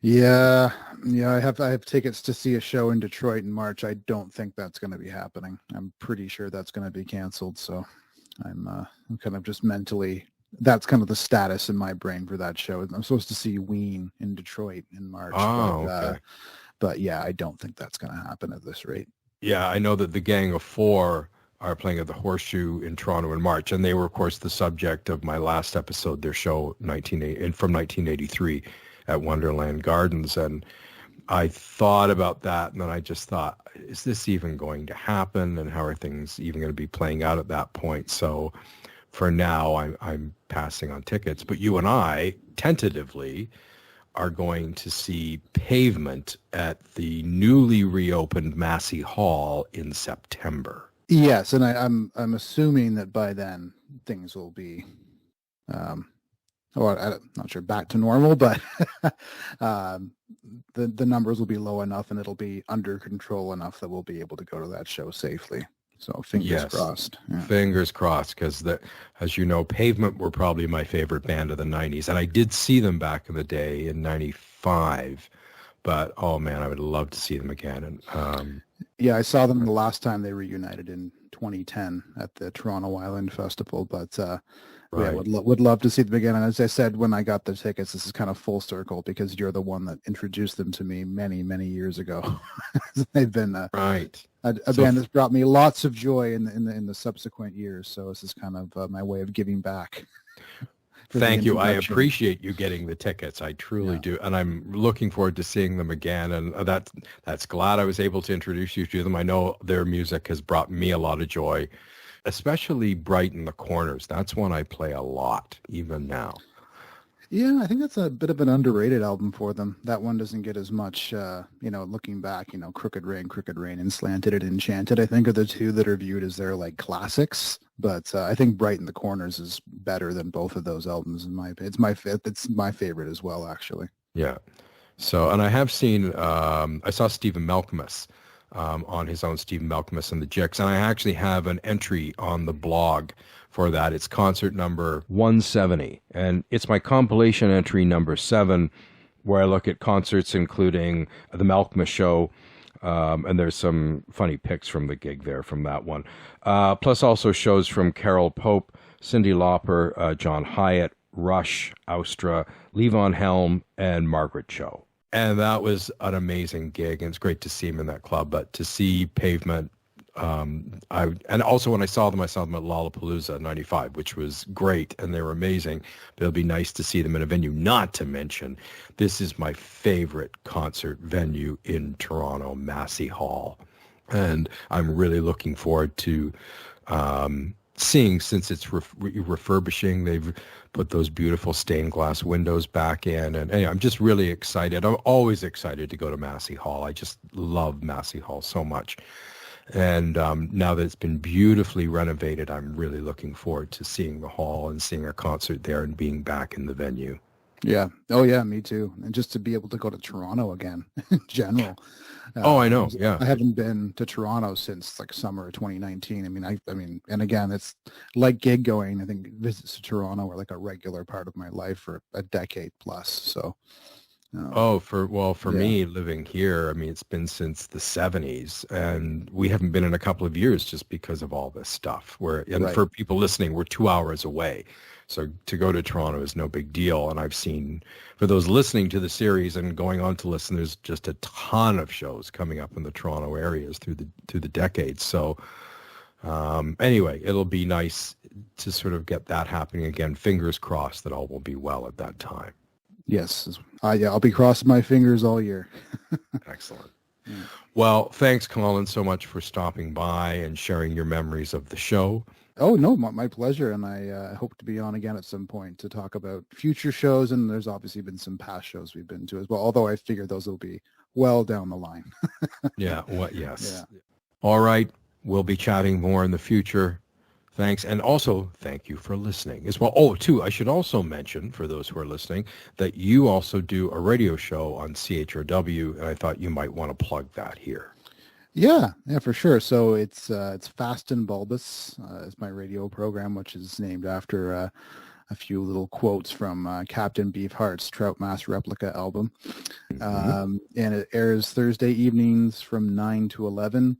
Yeah, I have tickets to see a show in Detroit in March. I don't think that's going to be happening. I'm pretty sure that's going to be canceled. So I'm kind of just mentally, that's kind of the status in my brain for that show. I'm supposed to see Ween in Detroit in March. Oh, okay. But yeah, I don't think that's going to happen at this rate. Yeah, I know that the Gang of Four are playing at the Horseshoe in Toronto in March, and they were, of course, the subject of my last episode, their show from 1983 at Wonderland Gardens. And I thought about that, and then I just thought, is this even going to happen, and how are things even going to be playing out at that point? So for now, I'm passing on tickets. But you and I, tentatively, are going to see Pavement at the newly reopened Massey Hall in September. Yes, and I'm assuming that by then things will be, I'm not sure back to normal, but the numbers will be low enough and it'll be under control enough that we'll be able to go to that show safely. So fingers crossed. Yeah. Fingers crossed, because as you know, Pavement were probably my favorite band of the 90s, and I did see them back in the day in 95. But oh man, I would love to see them again. And yeah, I saw them the last time they reunited in 2010 at the Toronto Island Festival. But right. Yeah, would love to see them again. And as I said when I got the tickets, this is kind of full circle because you're the one that introduced them to me many, many years ago. They've been right. a band that's brought me lots of joy in the subsequent years. So this is kind of my way of giving back. Thank you. I appreciate you getting the tickets. I truly do. And I'm looking forward to seeing them again. And that's glad I was able to introduce you to them. I know their music has brought me a lot of joy, especially Brighten the Corners. That's one I play a lot, even now. Yeah, I think that's a bit of an underrated album for them. That one doesn't get as much, looking back, Crooked Rain, and Slanted and Enchanted, I think are the two that are viewed as their like classics. But I think Brighten the Corners is better than both of those albums in my opinion. It's my favorite as well, actually. Yeah. So, and I have seen, I saw Stephen Malkmus on his own, Stephen Malkmus and the Jicks, and I actually have an entry on the blog for that. It's concert number 170, and it's my compilation entry number 7, where I look at concerts including the Malkmus show, and there's some funny pics from the gig there from that one. Plus also shows from Carol Pope, Cyndi Lauper, John Hyatt, Rush, Austra, Levon Helm, and Margaret Cho. And that was an amazing gig, and it's great to see him in that club. But to see Pavement, and also when I saw them at Lollapalooza 95, which was great, and they were amazing. But it'll be nice to see them in a venue. Not to mention, this is my favorite concert venue in Toronto, Massey Hall, and I'm really looking forward to seeing, since it's refurbishing. They've put those beautiful stained glass windows back in, and anyway, I'm just really excited. I'm always excited to go to Massey Hall. I just love Massey Hall so much. And now that it's been beautifully renovated, I'm really looking forward to seeing the hall and seeing a concert there and being back in the venue. Yeah. Oh yeah, me too. And just to be able to go to Toronto again in general. Oh, I know. 'Cause Yeah. I haven't been to Toronto since like summer of 2019. I mean, and again, it's like gig going. I think visits to Toronto are like a regular part of my life for a decade plus. So, Oh, um, for yeah, me living here, I mean, it's been since the 70s, and we haven't been in a couple of years just because of all this stuff. And right. for people listening, we're 2 hours away. So to go to Toronto is no big deal. And I've seen, for those listening to the series and going on to listen, there's just a ton of shows coming up in the Toronto areas through the decades. So anyway, it'll be nice to sort of get that happening again. Fingers crossed that all will be well at that time. Yes. Yeah, I'll be crossing my fingers all year. Excellent. Yeah. Well, thanks, Colin, so much for stopping by and sharing your memories of the show. Oh no, my pleasure, and I hope to be on again at some point to talk about future shows. And there's obviously been some past shows we've been to as well. Although I figure those will be well down the line. Yeah, what? Yes. Yeah. All right. We'll be chatting more in the future. Thanks. And also, thank you for listening as well. Oh, too, I should also mention, for those who are listening, that you also do a radio show on CHRW, and I thought you might want to plug that here. Yeah, for sure. So it's Fast and Bulbous is my radio program, which is named after a few little quotes from Captain Beefheart's Trout Mass Replica album. And it airs Thursday evenings from 9 to 11.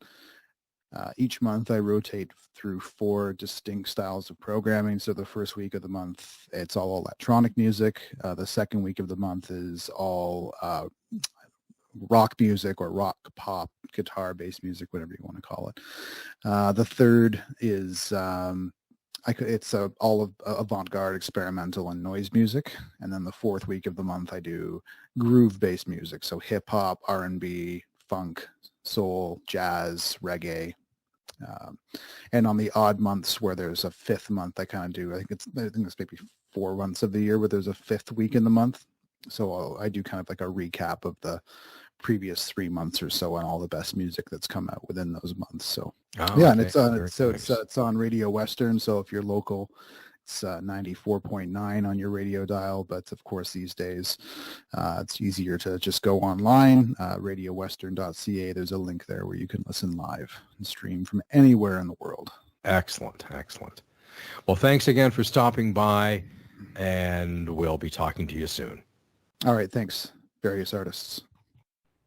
Each month I rotate through 4 distinct styles of programming. So the first week of the month, it's all electronic music. The second week of the month is all rock music or rock, pop, guitar-based music, whatever you want to call it. The third is it's all of avant-garde, experimental, and noise music. And then the fourth week of the month, I do groove-based music, so hip-hop, R&B, funk, soul, jazz, reggae. And on the odd months where there's a fifth month, I kind of do, I think it's maybe 4 months of the year where there's a fifth week in the month. So I do kind of like a recap of the previous 3 months or so on all the best music that's come out within those months. So and it's it's on Radio Western. So if you're local, it's 94.9 on your radio dial. But of course, these days it's easier to just go online, radiowestern.ca. There's a link there where you can listen live and stream from anywhere in the world. Excellent. Well, thanks again for stopping by, and we'll be talking to you soon. All right, thanks, various artists.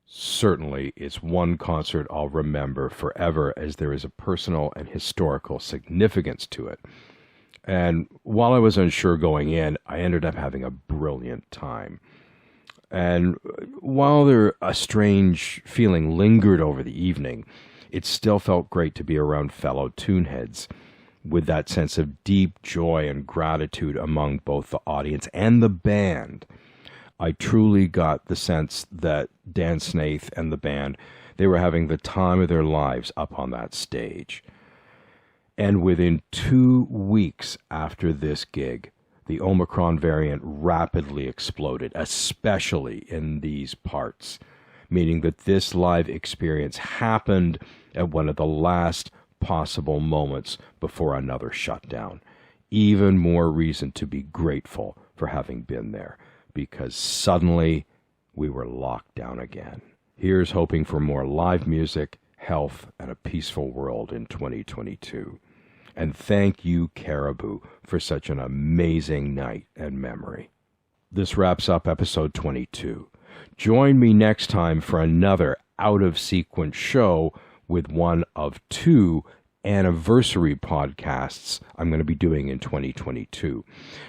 Certainly, it's one concert I'll remember forever, as there is a personal and historical significance to it. And while I was unsure going in, I ended up having a brilliant time. And while a strange feeling lingered over the evening, it still felt great to be around fellow tuneheads, with that sense of deep joy and gratitude among both the audience and the band. I truly got the sense that Dan Snaith and the band, they were having the time of their lives up on that stage. And within 2 weeks after this gig, the Omicron variant rapidly exploded, especially in these parts, meaning that this live experience happened at one of the last possible moments before another shutdown. Even more reason to be grateful for having been there, because suddenly we were locked down again. Here's hoping for more live music, health, and a peaceful world in 2022. And thank you, Caribou, for such an amazing night and memory. This wraps up episode 22. Join me next time for another out-of-sequence show with one of 2 anniversary podcasts I'm going to be doing in 2022.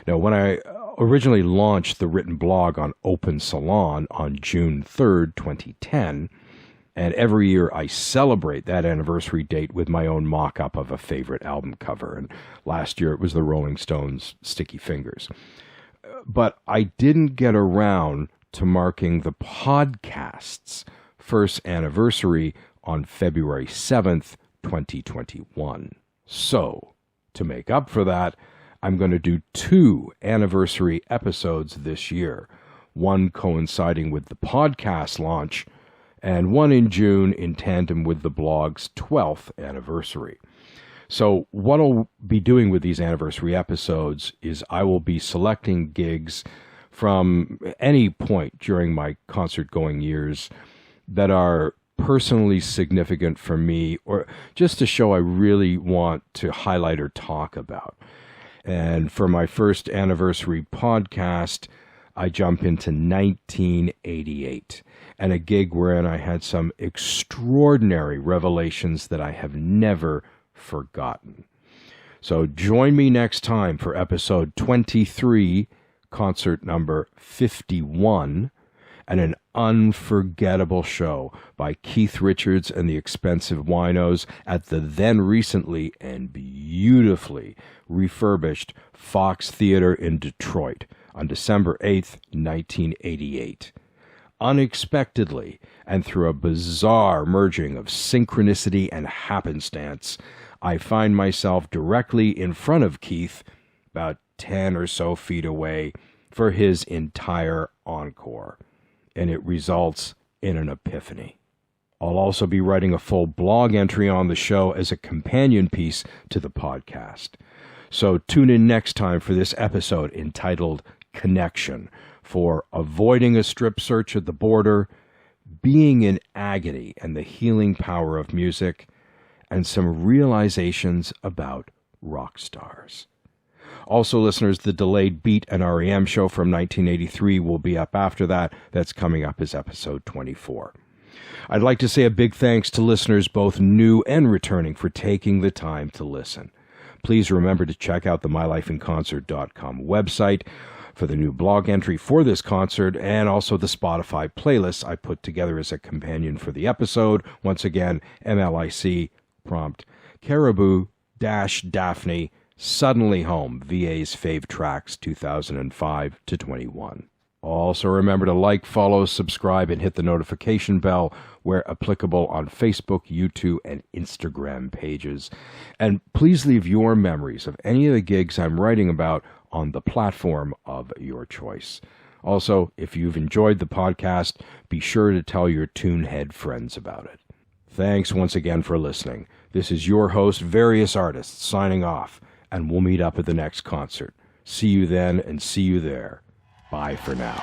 Now, when I originally launched the written blog on Open Salon on June 3rd, 2010, and every year I celebrate that anniversary date with my own mock-up of a favorite album cover. And last year it was the Rolling Stones' Sticky Fingers. But I didn't get around to marking the podcast's first anniversary on February 7th, 2021. So, to make up for that, I'm going to do 2 anniversary episodes this year, one coinciding with the podcast launch, and one in June in tandem with the blog's 12th anniversary. So what I'll be doing with these anniversary episodes is I will be selecting gigs from any point during my concert-going years that are personally significant for me, or just a show I really want to highlight or talk about. And for my first anniversary podcast, I jump into 1988 and a gig wherein I had some extraordinary revelations that I have never forgotten. So join me next time for episode 23, concert number 51, and an unforgettable show by Keith Richards and the Expensive Winos at the then recently and beautifully refurbished Fox Theater in Detroit on December 8th, 1988. Unexpectedly, and through a bizarre merging of synchronicity and happenstance, I find myself directly in front of Keith, about 10 or so feet away, for his entire encore. And it results in an epiphany. I'll also be writing a full blog entry on the show as a companion piece to the podcast. So tune in next time for this episode entitled Connection, for avoiding a strip search at the border, being in agony and the healing power of music, and some realizations about rock stars. Also, listeners, the delayed Beat and REM show from 1983 will be up after that. That's coming up as episode 24. I'd like to say a big thanks to listeners, both new and returning, for taking the time to listen. Please remember to check out the mylifeinconcert.com website for the new blog entry for this concert, and also the Spotify playlists I put together as a companion for the episode. Once again, MLIC, prompt, Caribou, Daphne, Suddenly Home, VA's Fave Tracks 2005 to 21. Also remember to like, follow, subscribe, and hit the notification bell where applicable on Facebook, YouTube, and Instagram pages. And please leave your memories of any of the gigs I'm writing about on the platform of your choice. Also, if you've enjoyed the podcast, be sure to tell your Tunehead friends about it. Thanks once again for listening. This is your host, Various Artists, signing off, and we'll meet up at the next concert. See you then and see you there. Bye for now.